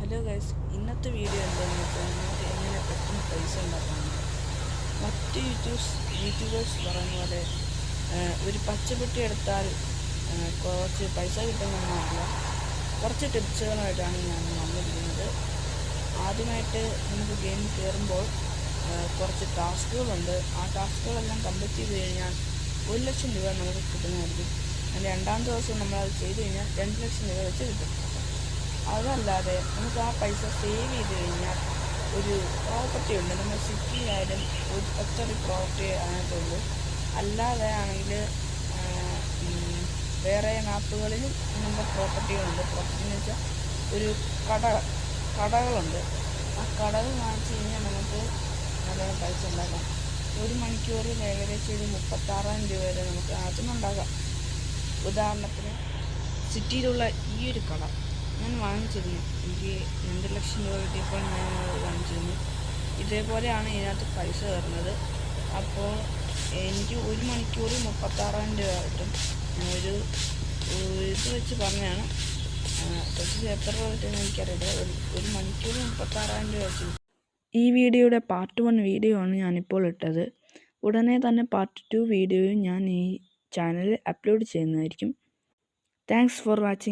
Hello guys, ഇന്നത്തെ video എന്താണെന്ന് വെച്ചാൽ നമുക്ക് എങ്ങനെ പെട്ടെന്ന് പൈസ ഉണ്ടാക്കാമെന്ന്. മറ്റ് യൂട്യൂബേഴ്സ് പറയുന്ന പോലെ ഒരു പച്ചപ്പെട്ടി എടുത്താൽ കുറച്ച് പൈസ കിട്ടുമെന്നല്ല, കുറച്ച് ടിപ്സുകളായിട്ടാണ് ഞാൻ വന്നിരിക്കുന്നത്. ആദ്യമായിട്ട് നമുക്ക് ഗെയിമിൽ കയറുമ്പോൾ കുറച്ച് ടാസ്കുകളുണ്ട്. ആ ടാസ്കുകളെല്ലാം കംപ്ലീറ്റ് ചെയ്ത് കഴിഞ്ഞാൽ 1 ലക്ഷം രൂപ നമുക്ക് കിട്ടുന്നതായിരിക്കും. രണ്ടാം ദിവസം നമ്മളത് ചെയ്ത് കഴിഞ്ഞാൽ 2 ലക്ഷം രൂപ വെച്ച് കിട്ടും. അതല്ലാതെ നമുക്ക് ആ പൈസ സേവ് ചെയ്ത് കഴിഞ്ഞാൽ ഒരു പ്രോപ്പർട്ടി ഉണ്ട്. നമ്മൾ സിറ്റിയിലായാലും ഒറ്റൊരു പ്രോപ്പർട്ടി അതിനകത്തുള്ളൂ. അല്ലാതെ ആണെങ്കിൽ വേറെ മാപ്പുകളിൽ അങ്ങനത്തെ പ്രോപ്പർട്ടികളുണ്ട്. പ്രോപ്പർട്ടി എന്ന് വെച്ചാൽ ഒരു കടകളുണ്ട്. ആ കടകൾ വാങ്ങിച്ചു കഴിഞ്ഞാൽ നമുക്ക് നല്ലോണം പൈസ ഉണ്ടാക്കാം. 1 മണിക്കൂറിൽ ഏകദേശം ഒരു 36,000 രൂപ വരെ നമുക്ക് അതിനുണ്ടാക്കാം. ഉദാഹരണത്തിന് സിറ്റിയിലുള്ള ഈ ഒരു കട ഞാൻ വാങ്ങിച്ചിരുന്നു. എനിക്ക് 2 ലക്ഷം രൂപ കിട്ടിയപ്പോൾ ഞാൻ വാങ്ങിച്ചിരുന്നു. ഇതേപോലെയാണ് ഇതിനകത്ത് പൈസ വരുന്നത്. അപ്പോൾ എനിക്ക് 1 മണിക്കൂറിൽ 36,000 രൂപ കിട്ടും. ഒരു ഇത് വെച്ച് പറഞ്ഞാണ്. സത്യത്തിൽ എത്ര രൂപ കിട്ടുമെന്ന് എനിക്കറിയില്ല. ഒരു മണിക്കൂറിൽ 36,000 രൂപ വെച്ച്. ഈ വീഡിയോയുടെ പാർട്ട് 1 വീഡിയോ ആണ് ഞാനിപ്പോൾ ഇട്ടത്. ഉടനെ തന്നെ പാർട്ട് 2 വീഡിയോയും ഞാൻ ഈ ചാനലിൽ അപ്ലോഡ് ചെയ്യുന്നതായിരിക്കും. Thanks for watching.